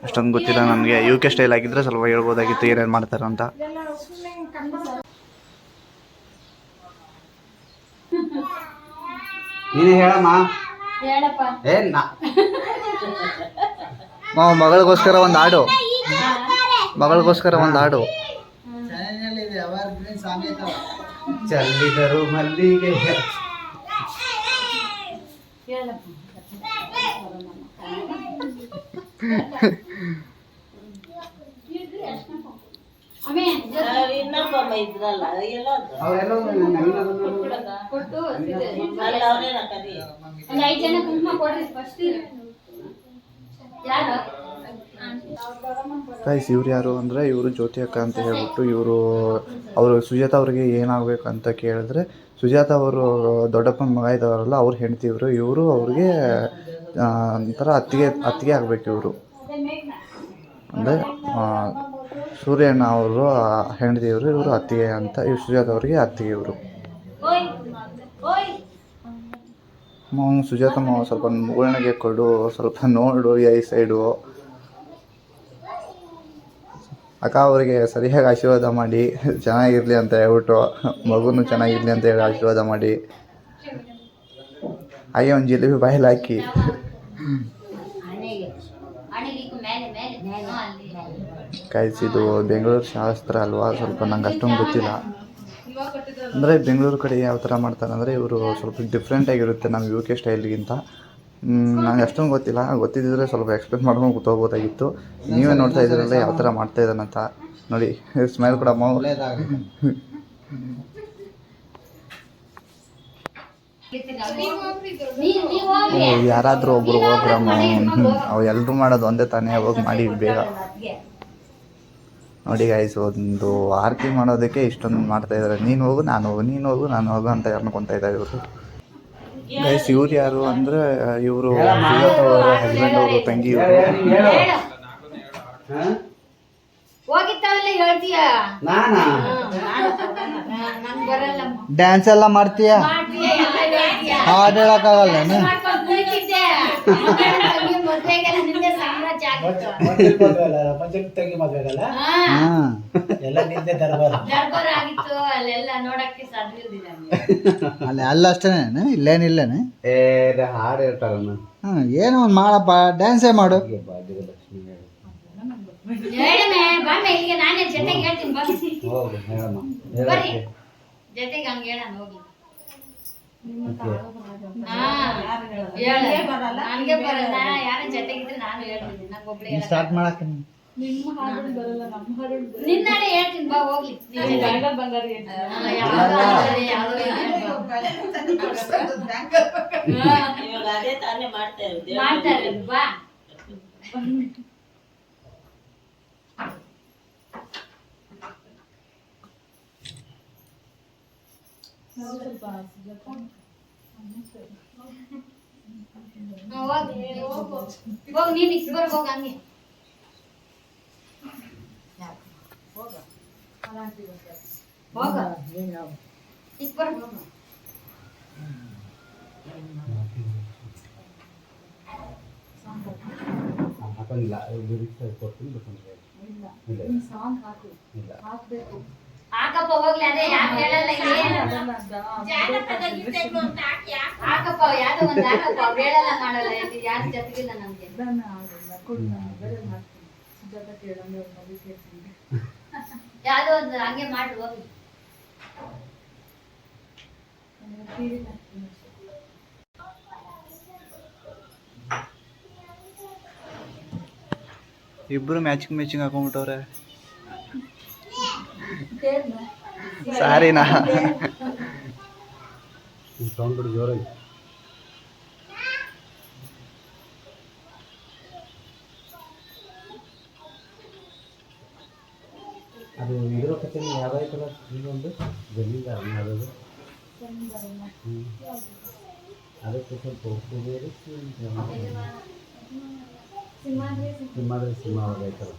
ಅಷ್ಟೊಂದು ಗೊತ್ತಿಲ್ಲ ನನಗೆ. UK ಸ್ಟೈಲ್ ಆಗಿದ್ರೆ ಸ್ವಲ್ಪ ಹೇಳ್ಬೋದಾಗಿತ್ತು ಏನೇನು ಮಾಡ್ತಾರೆ ಅಂತ. ನೀನು ಹೇಳಮ್ಮ. ಹೇಳಪ್ಪ. ಮಗಳಿಗೋಸ್ಕರ ಒಂದು ಹಾಡು, ಮಗಳಿಗೋಸ್ಕರ ಒಂದು ಹಾಡು. ಚೆಲ್ಲಿದರು ಮಲ್ಲಿಗೆ. ಕೊಟ್ಟು ಒಂದು 5 ಜನ ಕುಂಕುಮ ಕೊಡ್ರಿ ಫಸ್ಟ್. ಯಾರು ಗೈಸ್, ಇವ್ರು ಯಾರು ಅಂದರೆ ಇವರು ಜ್ಯೋತಿ ಅಕ್ಕ ಅಂತ ಹೇಳ್ಬಿಟ್ಟು ಅವರು ಸುಜಾತ ಅವ್ರಿಗೆ ಏನಾಗಬೇಕು ಅಂತ ಕೇಳಿದ್ರೆ, ಸುಜಾತ ಅವರು ದೊಡ್ಡಪ್ಪನ ಮಗ ಇದ್ದಾರಲ್ಲ, ಅವ್ರು ಹೆಂಡ್ತಿ ಇವರು ಅವ್ರಿಗೆ ಒಂಥರ ಅತ್ತಿಗೆ ಆಗಬೇಕು. ಇವರು ಅಂದರೆ ಸೂರ್ಯಣ್ಣ ಅವರು ಹೆಂಡ್ತಿ ಇವರು ಅತ್ತಿಗೆ ಅಂತ. ಇವ್ರು ಸುಜಾತ ಅವ್ರಿಗೆ ಅತ್ತಿಗೆ. ಇವರು ಸುಜಾತ ಮಾವ ಸ್ವಲ್ಪ ಮುಗುಳ್ನಗೆ ಕೊಡು, ಸ್ವಲ್ಪ ನೋಡು ಈ ಸೈಡು. ಅಕ್ಕ ಅವರಿಗೆ ಸರಿಯಾಗಿ ಆಶೀರ್ವಾದ ಮಾಡಿ, ಚೆನ್ನಾಗಿರಲಿ ಅಂತ ಹೇಳ್ಬಿಟ್ಟು, ಮಗುನು ಚೆನ್ನಾಗಿರಲಿ ಅಂತ ಹೇಳಿ ಆಶೀರ್ವಾದ ಮಾಡಿ. ಹಾಗೆ ಒಂದು ಜಿಲೇಬಿ ಬಾಯಲ್ಲಿ ಹಾಕಿ. ಕಾಯಿಸಿದು ಬೆಂಗಳೂರು ಶಾಸ್ತ್ರ ಅಲ್ವಾ, ಸ್ವಲ್ಪ ನಂಗೆ ಅಷ್ಟೊಂದು ಗೊತ್ತಿಲ್ಲ. ಅಂದರೆ ಬೆಂಗಳೂರು ಕಡೆ ಯಾವ ಥರ ಮಾಡ್ತಾರೆ ಅಂದರೆ ಇವರು ಸ್ವಲ್ಪ ಡಿಫ್ರೆಂಟಾಗಿರುತ್ತೆ ನಮ್ಮ UK ಸ್ಟೈಲ್ಗಿಂತ. ನನಗೆ ಅಷ್ಟೊಂದು ಗೊತ್ತಿಲ್ಲ. ಗೊತ್ತಿದ್ದರೆ ಸ್ವಲ್ಪ ಎಕ್ಸ್ಪ್ಲೇನ್ ಮಾಡ್ಕೊಂಡು ಕೂತ್ಕೋಬೋದಾಗಿತ್ತು. ನೀವೇ ನೋಡ್ತಾ ಇದ್ದೀರಲ್ಲ ಯಾವ ಥರ ಮಾಡ್ತಾ ಇದ್ದಾನಂತ. ನೋಡಿ, ಸ್ಮೈಲ್ ಕೊಡಮ್ಮ. ಯಾರಾದರೂ ಒಬ್ರು ಹೋಗ್ರಮ್ಮ. ಅವು ಎಲ್ಲರೂ ಮಾಡೋದು ಒಂದೇ ತಾನೇ, ಹೋಗಿ ಮಾಡಿ ಬೇಗ. ನೋಡಿ ಗಾಯ್ಸ್, ಒಂದು ಆರತಿ ಮಾಡೋದಕ್ಕೆ ಇಷ್ಟೊಂದು ಮಾಡ್ತಾಯಿದ್ದಾರೆ. ನೀನು ಹೋಗು ನಾನು ಹೋಗು, ನೀನು ಹೋಗು ನಾನು ಹೋಗು ಅಂತ ಅನ್ಕೊತಾ ಇದ್ದಾರೆ ಇವರು. ಗೈಸ್, ಇವ್ರು ಯಾರು ಅಂದರೆ ಇವರು ಸುಜಾತ ಅವರ ಹಸ್ಬೆಂಡ್ ಅವರು ತಂಗಿ. ಇವರು ಹೋಗಿತ್ತಾವಲ್ಲ ಹೇಳ್ತೀಯ. ಡ್ಯಾನ್ಸ್ ಎಲ್ಲ ಮಾಡ್ತೀಯ, ಹಾಡು ಹೇಳಕ್ಕಾಗಲ್ಲ. ಅಲ್ಲಿ ಅಲ್ಲ ಅಷ್ಟೇನೆ, ಇಲ್ಲೇನಿಲ್ಲನೆ. ಹಾಡು ಹೇಳ್ತಾರಣ್ಣ. ಏನೋ ಒಂದು ಮಾಡಪ್ಪ, ಡ್ಯಾನ್ಸೇ ಮಾಡು. ನಾನೇ ಜೊತೆಗೆ ಹೇಳ್ತೀನಿ ಬರ್ರಿ, ಜೊತೆಗೆ ಹಂಗ ಹೇಳ ಹೋಗಿ. ನನಗೆ ಬರಲ್ಲ, ಯಾರ ಜೊತೆಗಿದ್ರೆ ನಾನು ಹೇಳ್ತೀನಿ. ನಂಗೆ ಒಬ್ಳೆ ಸ್ಟಾರ್ಟ್ ಮಾಡಕ್ಕೆ ನಿನ್ನಾಡೆ ಹೇಳ್ತೀನಿ, ಬಾ ಹೋಗ್ಲಿ. ಮಾಡ್ತಾರೆ ಬಾ. ಹೋಗ್ ನೀನ್ ಇಬ್ಬರು ಹೋಗ ಹಂಗೆ. ಹೋಗ ಇಬ್ಬರು ಹೋಗ. ಹಾಕೊಂಡಿಲ್ಲ, ಕೊಡ್ತೀನಿ ಬೇಕಂದ್ರೆ. ಹಾಕಪ್ಪ ಹೋಗ್ಲಿ, ಅದೇ ಯಾರು ಹೇಳಲ್ಲ. ಹಾಕಪ್ಪ ಯಾವ್ದೋ ಒಂದು ಹಾಕಪ್ಪ, ಹೇಳಲ್ಲ ಮಾಡಲ್ಲ. ಯಾರು ಜೊತೆಗಿಲ್ಲ ನಮ್ಗೆ. ಯಾವ್ದೋ ಒಂದು ಹಂಗೆ ಮಾಡಿ ಹೋಗಿ. ಇಬ್ರು ಮ್ಯಾಚಿಂಗ್ ಹಾಕೊಂಡ್ಬಿಟ್ಟವ್ರೆ. ಸಾರಿನಾ ಸೌಂಡ್ ಬಿಡು ಜೋರಾಗಿ. ಅದು ಇದ್ರ ಕತೆ ಯಾವ್ದಾಯ್ತಲ್ಲ ಇನ್ನೊಂದು ಜಮೀನ್ದಾರ ಮಾಡೋದು ಅದಕ್ಕೆ ಸ್ವಲ್ಪ ಬೇರೆ ಸಿಂಹಾದ್ರೆ ಸಿಂಹ ಆಗೋದೈತಲ್ಲ.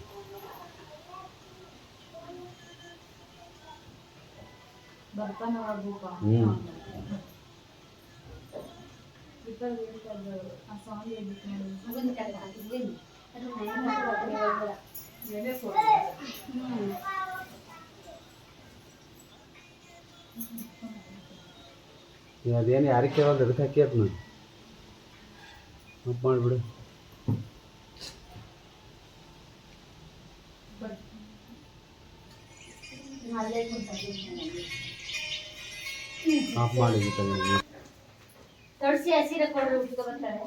ಅದೇನು ಯಾರಿಗೆ ಕೇಳೋದು ಅದಕ್ಕೆ ಹಾಕಿ ಅದು ನಾನು ಮಾಡಿಬಿಡು. ಆಫ್ ಮಾಡಿ ತೊಳಸಿ ಹಸಿರ ಕೊಡ್ರಿ ಉಟ್ಕೊ ಬರ್ತಾರೆ.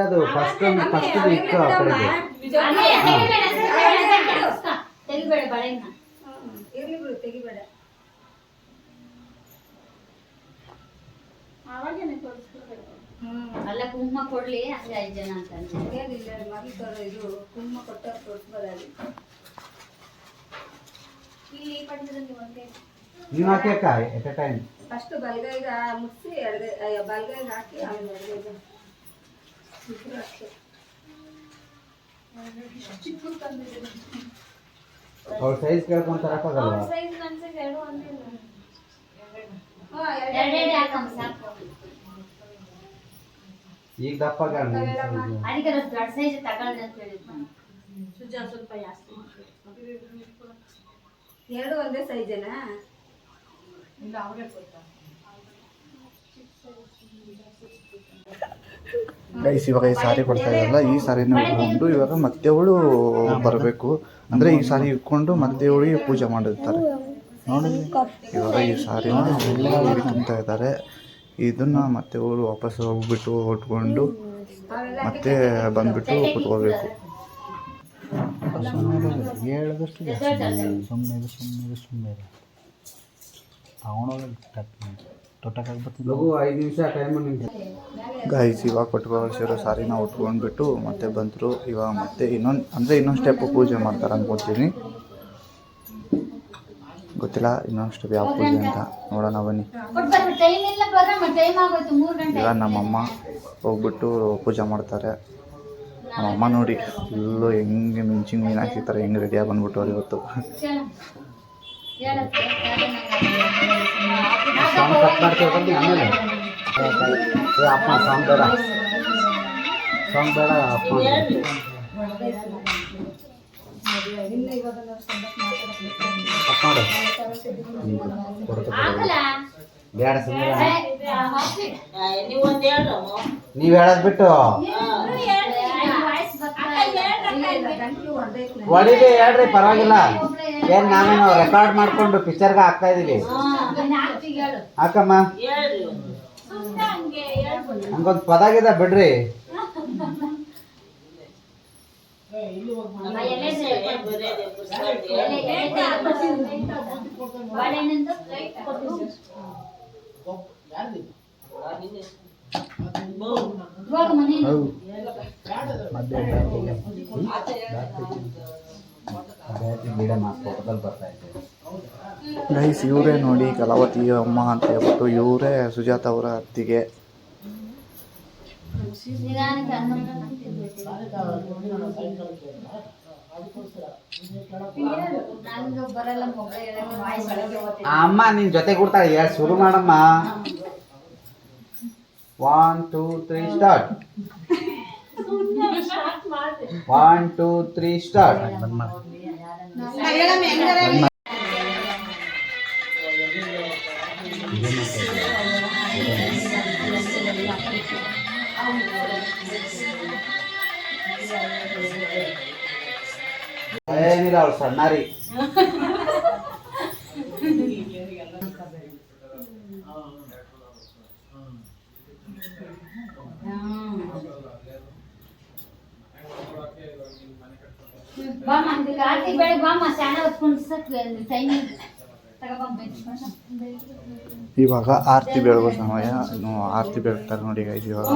ಅದು ಫಸ್ಟ್ ಇಕ್ಕ ಆ ಕಡೆಗೆ ತೆಗಿಬೇಡ ಬಳೆನ. ಇರ್ಲಿ ಬಿಡು ತೆಗಿಬೇಡ. ಅವಾಗೇನೆ ತೋರಿಸ್ಕೊಡ್ಬೇಕು. ಅಲ್ಲ ಕುಂಕುಮ ಕೊಡ್ಲಿ ಹಂಗೆ 5 ಜನ ಅಂತ ಏನಿಲ್ಲ ಮಗು ಇದು ಕುಂಕುಮ ಕೊಟ್ಟಾಗ ತೋರಿಸ್ಬೋದಾಗಿ. ಇಲ್ಲಿ ಪಡೆದ್ರಲ್ಲಿ ಒಂದೇ ನೀವು ಹಾಕಿ ಅಕ್ಕ ಎಟ್ ಎ ಟೈಮ್ ಫಸ್ಟ್ ಬಲಗೈಗೆ ಮುಗಿಸಿ ಬಲಗೈಗೆ ಹಾಕಿ ಆಮೇಲೆ ಎಡಗೈಗೆ ಇಬ್ಬರು ಅಷ್ಟೇ. ಚಿಕ್ಕ ತಂದಿದ್ದೀನಿ. ಅವ್ರ ಸೈಜ್ ಕೇಳ್ಕೊಂಡು ತರಕ್ಕಾಗಲ್ವಾ? ಸೈಜ್ ನನ್ಸಕ್ಕೆ ಎರಡು ಒಂದೇ ಇಲ್ಲ. ಎರಡೆರಡು ಹಾಕಮ್ಮ ಸಾಕು. ಈಗ ದಪ್ಪ ಅದಕ್ಕೆ ದೊಡ್ಡ ಸೈಜ್ ತಗೊಳ್ಳಿ ಅಂತ ಹೇಳಿದ್ದು ನಾನು. ಸುಜಾ ಸ್ವಲ್ಪ ಜಾಸ್ತಿ ಎರಡು ಒಂದೇ ಸೈಜನಾ? ಇಲ್ಲ ಅವರೇ ಕೊಡ್ತಾರೆ. ಗೈಸ್ ಇವಾಗ ಈ ಸಾರಿ ಕೊಡ್ತಾ ಇದ್ದಾರಲ್ಲ, ಈ ಸಾರಿನ ಉಟ್ಕೊಂಡು ಇವಾಗ ಮತ್ತೆ ಅವಳು ಬರಬೇಕು. ಅಂದರೆ ಈ ಸಾರಿ ಇಟ್ಕೊಂಡು ಮತ್ತೆ ಅವಳಿಗೆ ಪೂಜೆ ಮಾಡಿರ್ತಾರೆ ನೋಡಿ. ಇವಾಗ ಈ ಸಾರಿನ ತಿಂತಾ ಇದ್ದಾರೆ. ಇದನ್ನ ಮತ್ತೆ ಅವಳು ವಾಪಸ್ ಹೋಗ್ಬಿಟ್ಟು ಉಟ್ಕೊಂಡು ಮತ್ತೆ ಬಂದ್ಬಿಟ್ಟು ಕುತ್ಕೋಬೇಕು. ಹೇಳಿದಷ್ಟು ಸುಮ್ಮನೆ ಲಘು 5 ನಿಮಿಷ ಟೈಮ್ ನಿಮ್ಗೆ. ಗೈಸ್ ಇವಾಗ ಕೊಟ್ಕೊಳ್ಳೋ ಸಾರಿನ ಉಟ್ಕೊಂಡ್ಬಿಟ್ಟು ಮತ್ತೆ ಬಂದರು. ಇವಾಗ ಮತ್ತೆ ಇನ್ನೊಂದು ಸ್ಟೆಪ್ ಪೂಜೆ ಮಾಡ್ತಾರೆ ಅನ್ಕೊತೀನಿ, ಗೊತ್ತಿಲ್ಲ ಇನ್ನೊಂದು ಸ್ಟೆಪ್ ಯಾವ ಪೂಜೆ ಅಂತ ನೋಡೋಣ ಬನ್ನಿ. ಈಗ ನಮ್ಮಮ್ಮ ಹೋಗ್ಬಿಟ್ಟು ಪೂಜೆ ಮಾಡ್ತಾರೆ. ನಮ್ಮಮ್ಮ ನೋಡಿ ಇಲ್ಲೂ ಹೆಂಗೆ ಮಿಂಚಿಂಗ್ ಮೀನು ಹಾಕಿರ್ತಾರೆ, ಹೆಂಗೆ ರೆಡಿಯಾಗಿ ಬಂದ್ಬಿಟ್ಟವ್ರು ಇವತ್ತು. ಸಾಂಗ್ ಕಟ್ ಮಾಡ್ತೀವಿ ಬಂದು ಆಮೇಲೆ ಅಪ್ಪ ಸಾಂಗ್ ಬೇಡ ಅಪ್ಪ ಮಾಡು ಬೇಡ ಸುಮ್ಮನೆ ನೀವು ಹೇಳೋದು ಬಿಟ್ಟು ಹೊಡಿಲಿ ಹೇಳ್ರಿ ಪರವಾಗಿಲ್ಲ. ಏನ್ ನಾವೇನು ರೆಕಾರ್ಡ್ ಮಾಡ್ಕೊಂಡು ಪಿಕ್ಚರ್ಗೆ ಹಾಕ್ತಾ ಇದೀವಿ. ಹಾಕಮ್ಮ ಹಂಗೊಂದು ಪದಾಗಿದೆ ಬಿಡ್ರಿ. ಗೈಸ್ ಇವರೇ ನೋಡಿ ಕಲಾವತಿ ಅಮ್ಮ ಅಂತ ಹೇಳ್ಬಿಟ್ಟು ಇವರೇ ಸುಜಾತ ಅವರ ಅತ್ತಿಗೆ. ಅಮ್ಮ ನಿನ್ ಜೊತೆ ಕೊಡ್ತಾಳೆ ಶುರು ಮಾಡಮ್ಮ. 1 2 3 ಸ್ಟಾರ್ಟ್. 1 2 3 ಸ್ಟಾರ್ಟ್. ಏನಿಲ್ಲ ಅವ್ಳು ಸಣ್ಣಾರಿ. ಬಾಮ್ಮ ಆರತಿ ಬೇಡ ಬಾಮ್ಮ ಸ್ನಾನ ಹೊತ್ಕೊಂಡು ಟೈಮ್ ಇವಾಗ ಆರತಿ ಬೆಳಗೋ ಸಮಯ. ಇನ್ನು ಆರತಿ ಬೆಳಗ್ತಾರೆ ನೋಡಿ ಗೈಸ್ ಇವಾಗ.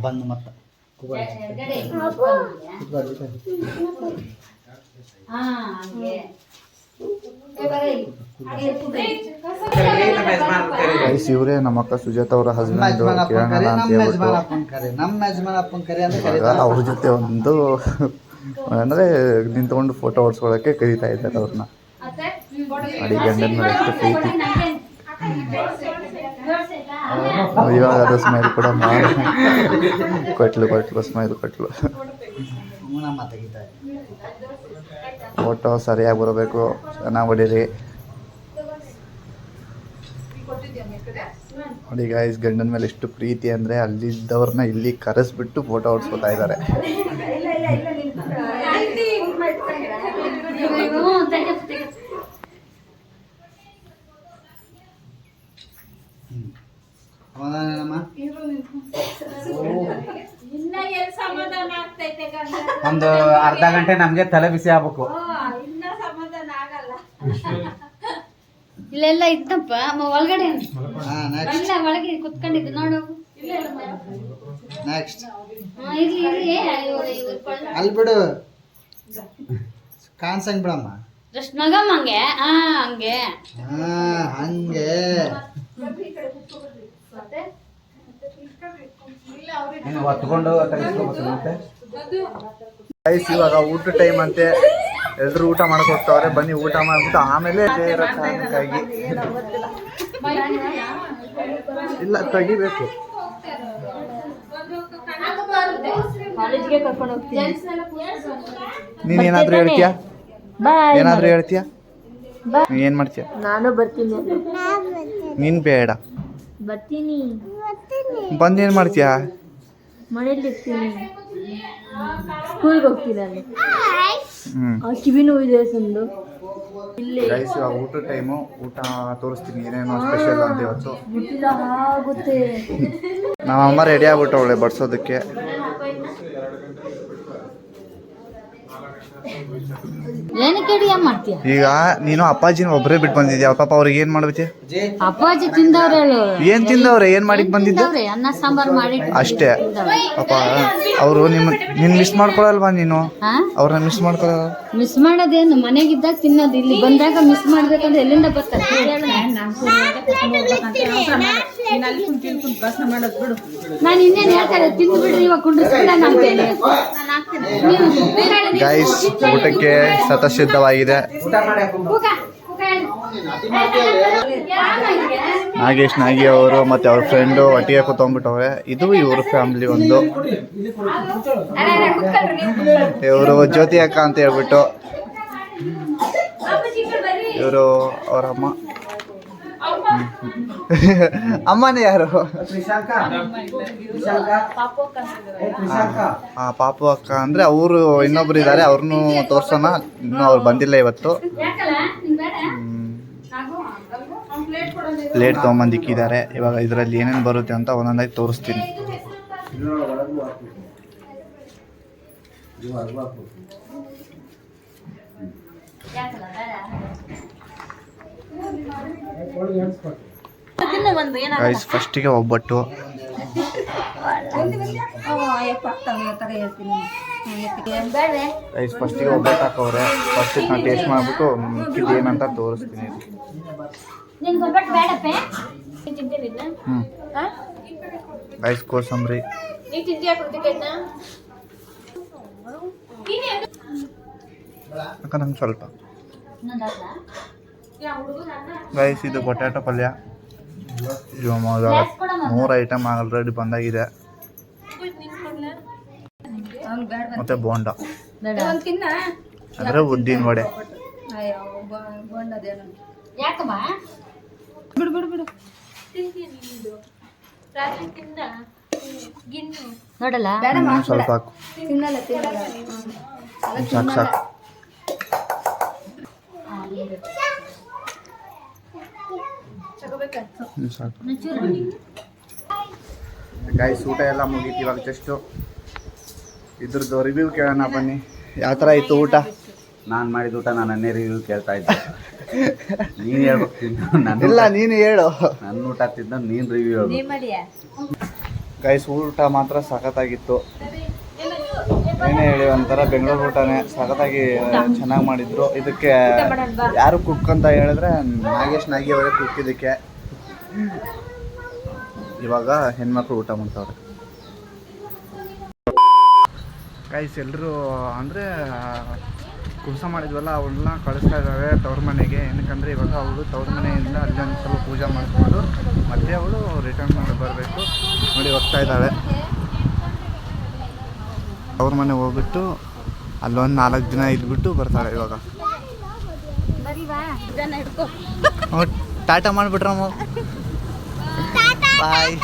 ಬಂದು ಮತ್ತೆ ಗೈಸ್ ಇವರೇ ನಮ್ಮ ಅಕ್ಕ ಸುಜಾತ ಅವರ ಹಸ್ಬೆಂಡ್ ಕಿರಣ ಅಂತ ಹೇಳ್ಬಿಟ್ಟು ನಮ್ಮ ಯಜಮಾನ ಅಪ್ಪನ ಕರಿ ಅಂತ ಕರೀತಾರೆ. ಇವಾಗ ಅವ್ರ ಜೊತೆ ಒಂದು ಅಂದರೆ ನಿಂತ್ಕೊಂಡು ಫೋಟೋ ಹೊಡ್ಸ್ಕೊಳ್ಳೋಕ್ಕೆ ಕರೀತಾ ಇದ್ದಾರೆ ಅವ್ರನ್ನ. ಅಡಿ ಗಂಡನ ಮೇಲೆ ಎಷ್ಟು ಪ್ರೀತಿ. ಇವಾಗ ಅದು ಸ್ಮೈಲ್ ಕೂಡ ಕೊಟ್ಲು ಸ್ಮೈಲ್ ಕೊಟ್ಲು. ನಮ್ಮ ತೆಗಿತಾರೆ. ಫೋಟೋ ಸರಿಯಾಗಿ ಬರಬೇಕು, ಚೆನ್ನಾಗಿ ಹೊಡೀರಿ. ನೋಡಿ ಗೈಸ್ ಗಂಡನ ಮೇಲೆ ಎಷ್ಟು ಪ್ರೀತಿ ಅಂದರೆ ಅಲ್ಲಿದ್ದವ್ರನ್ನ ಇಲ್ಲಿ ಕರೆಸ್ಬಿಟ್ಟು ಫೋಟೋ ಹೊಡ್ಸ್ಕೊತಾ ಇದ್ದಾರೆ. ಒಂದು ಅರ್ಧ ಗಂಟೆ ನಮ್ಗೆ ತಲೆ ಬಿಸಿ ಆಗ್ಬೇಕು. ಇಲ್ಲೆಲ್ಲ ಇತ್ತಪ್ಪ ಒಳಗಡೆ ಒಳಗೆ ಕುತ್ಕೊಂಡಿದ್ದು ನೋಡು. ನೆಕ್ಸ್ಟ್ ಇರ್ಲಿ ಅಲ್ಲಿ ಬಿಡು ಕಾಣ್ಸಂಗ್ ಬಿಡಮ್ಮ. ಜಸ್ಟ್ ನಗಮ್ಮ ಹಂಗೆ ಹಂಗೆ ಹಂಗೆ ಹೊತ್ಕೊಂಡು ತೆಗೆಸ್ಕೋಬೇಕು ಮತ್ತೆ. ಗೈಸ್ ಇವಾಗ ಊಟ ಟೈಮ್ ಅಂತೆ, ಎಲ್ರು ಊಟ ಮಾಡ್ಕೊಡ್ತಾವ್ರೆ. ಬನ್ನಿ ಊಟ ಮಾಡ್ಬಿಟ್ಟು ಆಮೇಲೆ ಕಾಯಿ ಇಲ್ಲ ತೆಗಿಬೇಕು. ನೀನ್ ಏನಾದ್ರು ಹೇಳ್ತೀಯಾ? ಏನಾದ್ರು ಹೇಳ್ತೀಯಾ? ಏನ್ ಮಾಡ್ತೀಯ? ನಾನು ಬರ್ತೀನಿ. ನೀನ್ ಬೇಡ. ಬರ್ತೀನಿ. ಬಂದ್ ಏನ್ ಮಾಡ್ತೀಯಾ? ಮನೇಲಿ ಇರ್ತೀನಿ. ಸ್ಕೂಲ್ಗೆ ಹೋಗ್ತೀನಿ ನಾನು. ಹ್ಮ್ ಕಿವಿ ನೋವಿದೆ ಸಂದು. ಗೈಸ್ ಇವಾಗ ಊಟ ಟೈಮು. ಊಟ ತೋರಿಸ್ತೀನಿ ಏನೇನೋ ಸ್ಪೆಷಲ್ ಅಂತ ಇವತ್ತು. ಆಗುತ್ತೆ. ನಮ್ಮ ಅಮ್ಮ ರೆಡಿ ಆಗ್ಬಿಟ್ಟವಳೆ ಬಡ್ಸೋದಕ್ಕೆ. ಏನಕ್ಕೆ ಅಡಿಗೆ ಮಾಡ್ತೀಯ? ಈಗ ನೀನು ಅಪ್ಪಾಜಿನ ಒಬ್ಬರೇ ಬಿಟ್ಟು ಬಂದಿದ್ಯಾ ಪಾಪ, ಅವ್ರಿಗೆ ಏನ್ ಮಾಡ್ಬೇಕು? ಅಪ್ಪಾಜಿ ತಿಂದವ್ರೆ. ಏನ್ ತಿಂದವ್ರೆ? ಏನ್ ಮಾಡಿಕ್ ಬಂದಿದ್ದೆ? ಅನ್ನ ಸಾಂಬಾರ್ ಮಾಡಿ ಅಷ್ಟೇ ಪಾಪ. ಅವರು ನಿನ್ ಮಿಸ್ ಮಾಡ್ಕೊಳಲ್ವಾ ನೀನು? ಅವ್ರನ್ನ ಮಿಸ್ ಮಾಡ್ಕೊಳಲ್ಲ? ಮಿಸ್ ಮಾಡೋದೇನು? ಮನೆಗಿದ್ದಾಗ ತಿನ್ನೋದು, ಇಲ್ಲಿ ಬಂದಾಗ ಮಿಸ್ ಮಾಡ್ಬೇಕಂದ್ರೆ ಎಲ್ಲಿಂದ ಬರ್ತಾರೆ? ನಾನು ಇನ್ನೇನು ಹೇಳ್ತಾರೆ, ತಿಂದು ಬಿಡ್ರಿ ಇವಾಗ ಕುಂಡಿಸ್ಬಿಡ ಅಂತೇಳಿ. ಗೈಸ್ ಊಟಕ್ಕೆ ಸತಸಿದ್ಧವಾಗಿದೆ. ನಾಗೇಶ್ ನಾಗಿ ಅವರು ಮತ್ತೆ ಅವ್ರ ಫ್ರೆಂಡು ಒಟ್ಟಿಗೆ ಕೂತ್ಕೊಂಡ್ಬಿಟ್ಟವ್ರೆ. ಇದು ಇವ್ರ ಫ್ಯಾಮಿಲಿ. ಒಂದು ಇವರು ಜ್ಯೋತಿ ಅಕ್ಕ ಅಂತ ಹೇಳ್ಬಿಟ್ಟು, ಇವರು ಅವ್ರ ಅಮ್ಮ. ಅಮ್ಮನೇ ಯಾರು? ಪಾಪು ಅಕ್ಕ ಅಂದ್ರೆ ಅವರು ಇನ್ನೊಬ್ರು ಇದ್ದಾರೆ, ಅವ್ರನ್ನೂ ತೋರ್ಸೋಣ. ಇನ್ನೂ ಅವ್ರು ಬಂದಿಲ್ಲ ಇವತ್ತು. ಪ್ಲೇಟ್ ತೊಗೊಂಬಂದಿಕ್ಕಿದ್ದಾರೆ. ಇವಾಗ ಇದರಲ್ಲಿ ಏನೇನು ಬರುತ್ತೆ ಅಂತ ಒಂದೊಂದಾಗಿ ತೋರಿಸ್ತೀನಿ. ಗೈಸ್ ಫಸ್ಟಿಗೆ ಒಬ್ಬಟ್ಟು. ಬೇಡವೆ ಗೈಸ್ ಫಸ್ಟಿಗೆ ಒಬ್ಬಟ್ಟು ಹಾಕವ್ರೆ. ಫಸ್ಟಿಗೆ ನಾನು ಟೇಸ್ಟ್ ಮಾಡಿಬಿಟ್ಟು ಮಿಕ್ಕಿದ್ದು ಏನಂತ ತೋರಿಸ್ತೀನಿ. ನಿನ್ಗೆ ಒಬ್ಬಟ್ಟು ಬೇಡಪ್ಪೆ ನೀನು ತಿಂತೀನಿ ಹ್ಞೂ ಗೈಸ್ ಕೋಸಂಬರಿ ನೀನು ತಿಂತೀಯಾ ಕೃತಿಕನ್ನ ಅಕ್ಕ ನಂಗೆ ಸ್ವಲ್ಪ. ಗೈಸ್ ಇದು ಪೊಟ್ಯಾಟೊ ಪಲ್ಯ. ಇವಾಗ 3 ಐಟಮ್ ಆಲ್ರೆಡಿ ಬಂದಾಗಿದೆ. ಮತ್ತೆ ಬೋಂಡ ಒಂದ್ ತಿನ್ನ ಅಂದರೆ ಉದ್ದಿನ ವಡೆ. ಅಯ್ಯೋ ಬೋಂಡದೇನು ಯಾಕಮ್ಮ ಬಿಡು ಬಿಡು ಬಿಡು ರಾತ್ರಿ ತಿಂದ ಗಿನ್ನು ನೋಡಲ್ಲ ಇನ್ನೊಂದು ಸ್ವಲ್ಪ ಹಾಕು. ತಿನ್ನಲ್ಲ ತಿನ್ನಲ್ಲ ಸಾಕು ಸಾಕು. ಸಾಕು ಗೈಸ್ ಊಟ ಎಲ್ಲ ಮುಗೀತು. ಇವಾಗ ಜಸ್ಟು ಇದ್ರದ್ದು ರಿವ್ಯೂ ಕೇಳೋಣ ಬನ್ನಿ. ಯಾವ ಥರ ಇತ್ತು ಊಟ? ನಾನು ಮಾಡಿದ ಊಟ ನಾನೇ ರಿವ್ಯೂ ಕೇಳ್ತಾ ಇದ್ದೆ. ನೀನು ಹೇಳ್ಬೇಕು. ಇಲ್ಲ ನೀನು ಹೇಳು. ನನ್ನ ಊಟ ತಿಂದ ನೀನು ರಿವ್ಯೂ ಹೇಳ್ಬೇಕು. ಮಾಡಿಯಾ ಗೈಸ್ ಊಟ ಮಾತ್ರ ಸಖತ್ತಾಗಿತ್ತು. ಏನೇ ಹೇಳಿ ಒಂಥರ ಬೆಂಗಳೂರು ಊಟನೇ ಸಖತ್ತಾಗಿ ಚೆನ್ನಾಗಿ ಮಾಡಿದ್ರು. ಇದಕ್ಕೆ ಯಾರು ಕುಕ್ ಅಂತ ಹೇಳಿದ್ರೆ ನಾಗೇಶ್ ನಾಗಿ ಅವರೇ ಕುಕ್ ಇದಕ್ಕೆ. ಇವಾಗ ಹೆಣ್ಮಕ್ಳು ಊಟ ಮಾಡ್ತಾವ್ರೆ. ಗೈಸ್ ಎಲ್ಲರೂ ಅಂದರೆ ಕುಬ್ಸ ಮಾಡಿದ್ವಲ್ಲ ಅವಳನ್ನ ಕಳಿಸ್ತಾ ಇದ್ದಾವೆ ತವ್ರ ಮನೆಗೆ. ಏನಕ್ಕಂದರೆ ಇವಾಗ ಅವಳು ತವ್ರ ಮನೆಯಿಂದ ಅಲ್ಲಿ ಒಂದು ಸ್ವಲ್ಪ ಪೂಜೆ ಮಾಡಿಕೊಂಡು ಮತ್ತೆ ಅವಳು ರಿಟರ್ನ್ ಮಾಡಿ ಬರಬೇಕು. ನೋಡಿ ಹೋಗ್ತಾ ಇದ್ದಾಳೆ. ಅವ್ರ ಮನೆಗೆ ಹೋಗ್ಬಿಟ್ಟು ಅಲ್ಲೊಂದು 4 ದಿನ ಇದ್ಬಿಟ್ಟು ಬರ್ತಾಳೆ ಇವಾಗ. ಟಾಟಾ ಮಾಡಿಬಿಟ್ರಮ್ಮ. ಬಾಯ್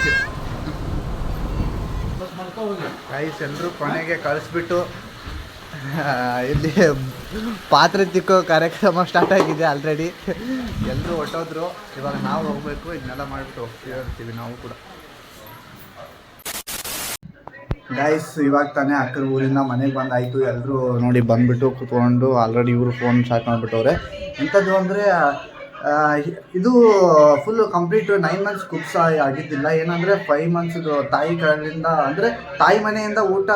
ಗೈಸ್ ಎಲ್ಲರೂ ಕೊನೆಗೆ ಕಳಿಸ್ಬಿಟ್ಟು ಇಲ್ಲಿ ಪಾತ್ರೆ ತಿಕ್ಕೋ ಕಾರ್ಯಕ್ರಮ ಸ್ಟಾರ್ಟ್ ಆಗಿದೆ ಆಲ್ರೆಡಿ. ಎಲ್ಲರೂ ಹೊಟ್ಟೋದ್ರು. ಇವಾಗ ನಾವು ಹೋಗ್ಬೇಕು. ಇದನ್ನೆಲ್ಲ ಮಾಡಿಬಿಟ್ಟು ಹೋಗ್ತೀವಿ ನಾವು ಕೂಡ. ಗೈಸ್ ಇವಾಗ ತಾನೇ ಅಕ್ಕರ ಊರಿಂದ ಮನೆಗೆ ಬಂದಾಯಿತು. ಎಲ್ಲರೂ ನೋಡಿ ಬಂದುಬಿಟ್ಟು ಕೂತ್ಕೊಂಡು ಆಲ್ರೆಡಿ ಇವರು ಫೋನ್ ಸ್ಟಾರ್ಟ್ ಮಾಡಿಬಿಟ್ಟವ್ರೆ. ಎಂಥದ್ದು ಅಂದರೆ ಇದು ಫುಲ್ಲು ಕಂಪ್ಲೀಟ್ 9 ಮಂತ್ಸ್ ಕುಬ್ಸ ಆಗಿದ್ದಿಲ್ಲ. ಏನಂದರೆ 5 ಮಂತ್ಸ್ದು ತಾಯಿ ಕಡೆಯಿಂದ ಅಂದರೆ ತಾಯಿ ಮನೆಯಿಂದ ಊಟ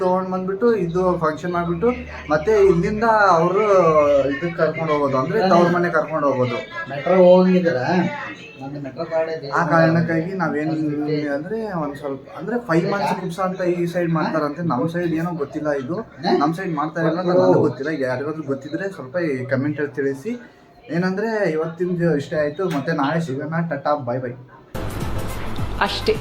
ತೊಗೊಂಡು ಬಂದುಬಿಟ್ಟು ಇದು ಫಂಕ್ಷನ್ ಮಾಡಿಬಿಟ್ಟು ಮತ್ತೆ ಇಲ್ಲಿಂದ ಅವರು ಇದಕ್ಕೆ ಕರ್ಕೊಂಡು ಹೋಗೋದು ಅಂದರೆ ತವ್ರ ಮನೆ ಕರ್ಕೊಂಡು ಹೋಗೋದು. ಮೆಟ್ರೋ ಹೋಗಿದ್ದೀರಾ? ಆ ಕಾರಣಕ್ಕಾಗಿ ನಾವೇನು ಅಂದರೆ ಒಂದು ಸ್ವಲ್ಪ ಅಂದರೆ 5 ಮಂತ್ಸ್ ಕುಬ್ಸ ಅಂತ ಈ ಸೈಡ್ ಮಾಡ್ತಾರಂತೆ. ನಮ್ಮ ಸೈಡ್ ಏನೋ ಗೊತ್ತಿಲ್ಲ. ಇದು ನಮ್ಮ ಸೈಡ್ ಮಾಡ್ತಾ ಇಲ್ಲ, ನನಗೂ ಗೊತ್ತಿಲ್ಲ. ಯಾರಿಗಾದ್ರೂ ಗೊತ್ತಿದ್ರೆ ಸ್ವಲ್ಪ ಕಮೆಂಟಲ್ಲಿ ತಿಳಿಸಿ. ಏನಂದರೆ ಇವತ್ತಿನ ಇಷ್ಟ ಆಯಿತು. ಮತ್ತು ನಾಳೆ ಸಿಗೋಣ. ಟಾಟಾ ಬಾಯ್ ಬಾಯ್ ಅಷ್ಟೇ.